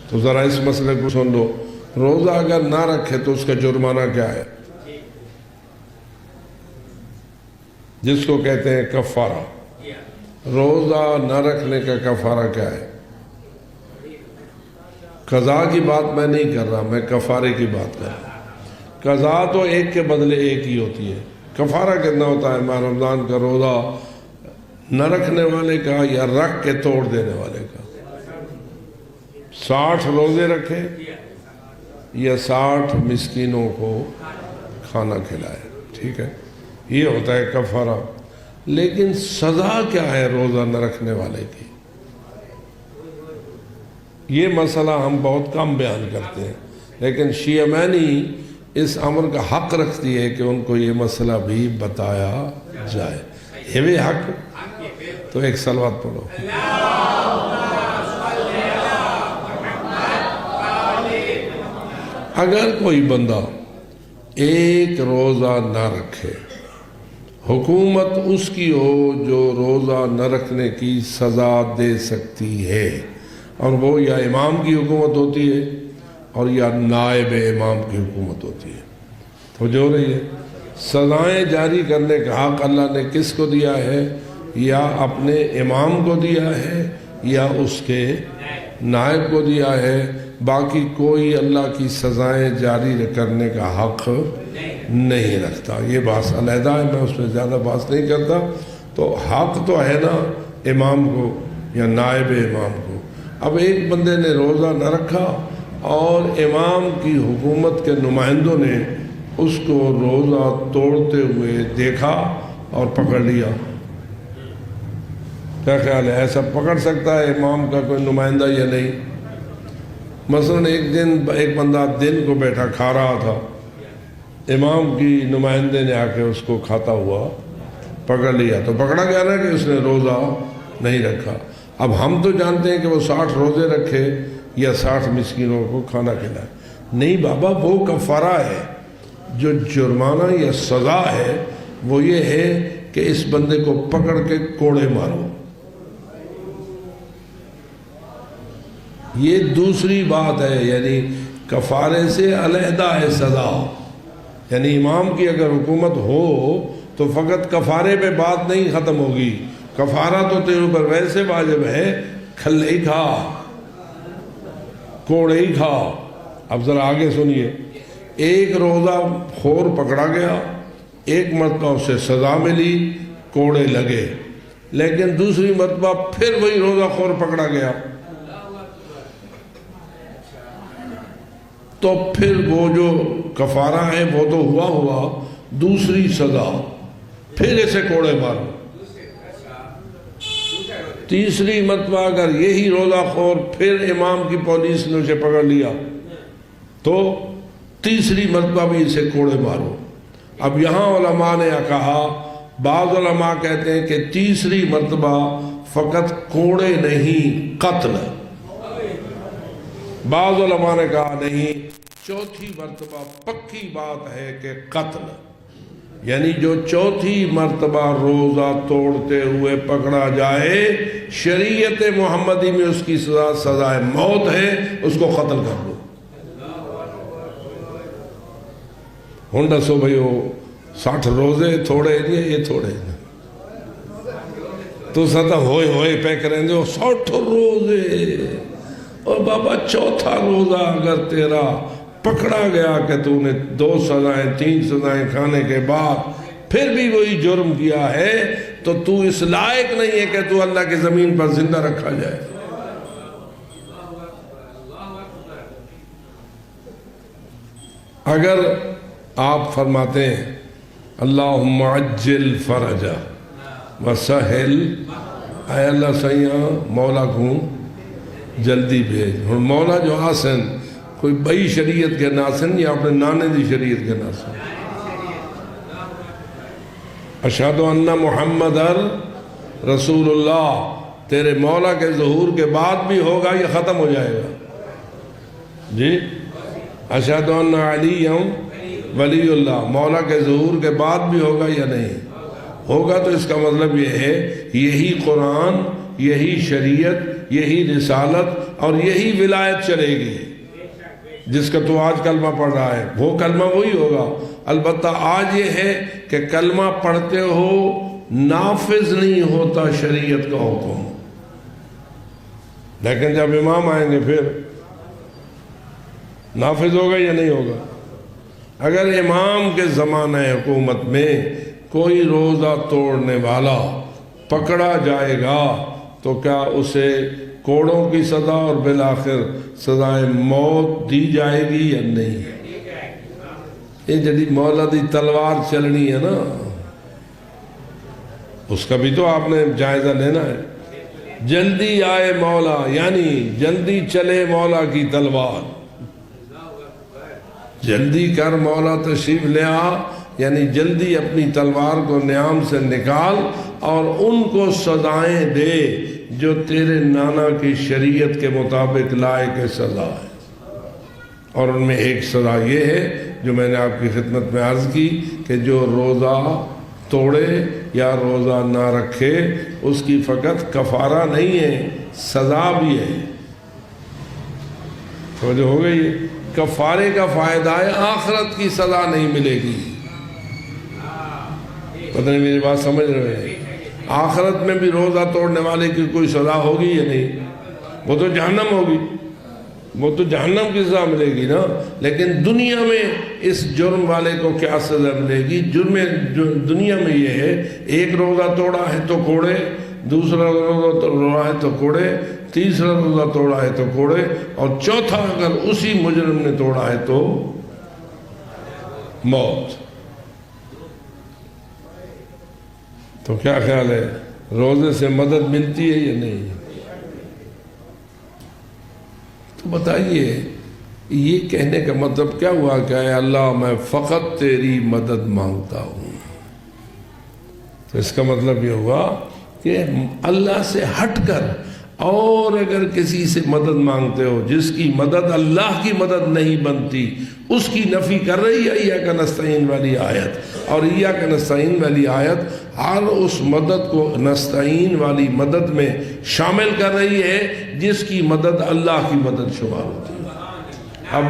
تو ذرا اس مسئلے کو سن لو، روزہ اگر نہ رکھے تو اس کا جرمانہ کیا ہے؟ جس کو کہتے ہیں کفارہ۔ روزہ نہ رکھنے کا کفارہ کیا ہے؟ قضا کی بات میں نہیں کر رہا، میں کفارے کی بات کر رہا ہوں۔ قضا تو ایک کے بدلے ایک ہی ہوتی ہے، کفارہ کتنا ہوتا ہے؟ ماہ رمضان کا روزہ نہ رکھنے والے کا یا رکھ کے توڑ دینے والے کا؟ 60 روزے رکھے یا 60 مسکینوں کو کھانا کھلائے، ٹھیک ہے، یہ ہوتا ہے کفارہ۔ لیکن سزا کیا ہے روزہ نہ رکھنے والے کی؟ یہ مسئلہ ہم بہت کم بیان کرتے ہیں، لیکن شیعہ مینی اس امر کا حق رکھتی ہے کہ ان کو یہ مسئلہ بھی بتایا جائے۔ یہ بھی حق، تو ایک صلوات پڑھو۔ اگر کوئی بندہ ایک روزہ نہ رکھے، حکومت اس کی ہو جو روزہ نہ رکھنے کی سزا دے سکتی ہے، اور وہ یا امام کی حکومت ہوتی ہے اور یا نائب امام کی حکومت ہوتی ہے، تو جو رہی ہے سزائیں جاری کرنے کا حق اللہ نے کس کو دیا ہے؟ یا اپنے امام کو دیا ہے یا اس کے نائب کو دیا ہے۔ باقی کوئی اللہ کی سزائیں جاری کرنے کا حق نہیں رکھتا۔ یہ بات علیحدہ ہے، میں اس میں زیادہ بات نہیں کرتا۔ تو حق تو ہے نا امام کو یا نائب امام کو۔ اب ایک بندے نے روزہ نہ رکھا اور امام کی حکومت کے نمائندوں نے اس کو روزہ توڑتے ہوئے دیکھا اور پکڑ لیا، کیا خیال ہے؟ ایسا پکڑ سکتا ہے امام کا کوئی نمائندہ یا نہیں؟ مثلا ایک دن ایک بندہ دن کو بیٹھا کھا رہا تھا، امام کی نمائندے نے آ کے اس کو کھاتا ہوا پکڑ لیا، تو پکڑا گیا نا کہ اس نے روزہ نہیں رکھا۔ اب ہم تو جانتے ہیں کہ وہ 60 روزے رکھے یا 60 مسکینوں کو کھانا کھلائے۔ نہیں بابا، وہ کفارہ ہے۔ جو جرمانہ یا سزا ہے وہ یہ ہے کہ اس بندے کو پکڑ کے کوڑے مارو۔ یہ دوسری بات ہے، یعنی کفارے سے علیحدہ ہے سزا۔ یعنی امام کی اگر حکومت ہو تو فقط کفارے پہ بات نہیں ختم ہوگی، کفارہ تو تیرے اوپر ویسے واجب ہے، کھلے ہی کھا، کوڑے ہی کھا۔ اب ذرا آگے سنیے، ایک روزہ خور پکڑا گیا، ایک مرتبہ اسے سزا ملی، کوڑے لگے، لیکن دوسری مرتبہ پھر وہی روزہ خور پکڑا گیا، تو پھر وہ جو کفارہ ہے وہ تو ہوا دوسری سزا، پھر اسے کوڑے مارو۔ تیسری مرتبہ اگر یہی روزہ خور پھر امام کی پولیس نے اسے پکڑ لیا تو تیسری مرتبہ بھی اسے کوڑے مارو۔ اب یہاں علماء نے کہا، بعض علماء کہتے ہیں کہ تیسری مرتبہ فقط کوڑے نہیں، قتل۔ بعض علماء نے کہا نہیں، چوتھی مرتبہ پکی بات ہے کہ قتل، یعنی جو چوتھی مرتبہ روزہ توڑتے ہوئے پکڑا جائے، شریعت محمدی میں اس کی سزائے موت ہے، اس کو قتل کر دو۔ ہن دسو بھئی وہ 60 روزے تھوڑے نہیں، یہ تھوڑے تو ستا ہوئے پہ کریں دے 60 روزے، اور بابا چوتھا روزہ اگر تیرا پکڑا گیا کہ تو نے 2 سزائیں 3 سزائیں کھانے کے بعد پھر بھی وہی جرم کیا ہے، تو تو اس لائق نہیں ہے کہ تو اللہ کی زمین پر زندہ رکھا جائے۔ اگر آپ فرماتے ہیں اللہم عجل فرجہ وسہل، اے اللہ سیاں مولا کو جلدی بھیج۔ اور مولا جو آسن کوئی بئی شریعت کے ناسن یا اپنے نانے دی شریعت کے ناسن۔ اشہد ان محمد رسول اللہ تیرے مولا کے ظہور کے بعد بھی ہوگا یا ختم ہو جائے گا؟ جی اشہد ان علی ولی اللہ مولا کے ظہور کے بعد بھی ہوگا یا نہیں ہوگا؟ تو اس کا مطلب یہ ہے یہی قرآن، یہی شریعت، یہی رسالت اور یہی ولایت چلے گی. جس کا تو آج کلمہ پڑھ رہا ہے وہ کلمہ وہی ہوگا. البتہ آج یہ ہے کہ کلمہ پڑھتے ہو نافذ نہیں ہوتا شریعت کا حکم، لیکن جب امام آئیں گے پھر نافذ ہوگا یا نہیں ہوگا؟ اگر امام کے زمانہ حکومت میں کوئی روزہ توڑنے والا پکڑا جائے گا تو کیا اسے کوڑوں کی سزا اور بالآخر سزائے موت دی جائے گی یا نہیں؟ یہ جدی مولا دی تلوار چلنی ہے نا، اس کا بھی تو آپ نے جائزہ لینا ہے. جلدی آئے مولا یعنی جلدی چلے مولا کی تلوار. جلدی کر مولا تشریف لے آ یعنی جلدی اپنی تلوار کو نیام سے نکال اور ان کو سزائیں دے جو تیرے نانا کی شریعت کے مطابق لائق سزا ہے. اور ان میں ایک سزا یہ ہے جو میں نے آپ کی خدمت میں عرض کی کہ جو روزہ توڑے یا روزہ نہ رکھے اس کی فقط کفارہ نہیں ہے، سزا بھی ہے. توجہ ہو گئی ہے؟ کفارے کا فائدہ ہے، آخرت کی سزا نہیں ملے گی. پتہ نہیں میری بات سمجھ رہے ہیں؟ آخرت میں بھی روزہ توڑنے والے کی کوئی سزا ہوگی یا نہیں؟ وہ تو جہنم ہوگی، وہ تو جہنم کی سزا ملے گی نا. لیکن دنیا میں اس جرم والے کو کیا سزا ملے گی؟ جرم دنیا میں یہ ہے ایک روزہ توڑا ہے تو کوڑے، دوسرا روزہ توڑا ہے تو کوڑے، تیسرا روزہ توڑا ہے تو کوڑے، اور چوتھا اگر اسی مجرم نے توڑا ہے تو موت. تو کیا خیال ہے روزے سے مدد ملتی ہے یا نہیں؟ تو بتائیے یہ کہنے کا مطلب کیا ہوا کہ اے اللہ میں فقط تیری مدد مانگتا ہوں. تو اس کا مطلب یہ ہوا کہ اللہ سے ہٹ کر اور اگر کسی سے مدد مانگتے ہو جس کی مدد اللہ کی مدد نہیں بنتی، اس کی نفی کر رہی ہے ایاک نستعین والی آیت. اور ایاک نستعین والی آیت ہر اس مدد کو نستعین والی مدد میں شامل کر رہی ہے جس کی مدد اللہ کی مدد شمار ہوتی ہے. اب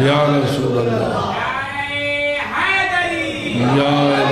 یا رسول اللہ، یا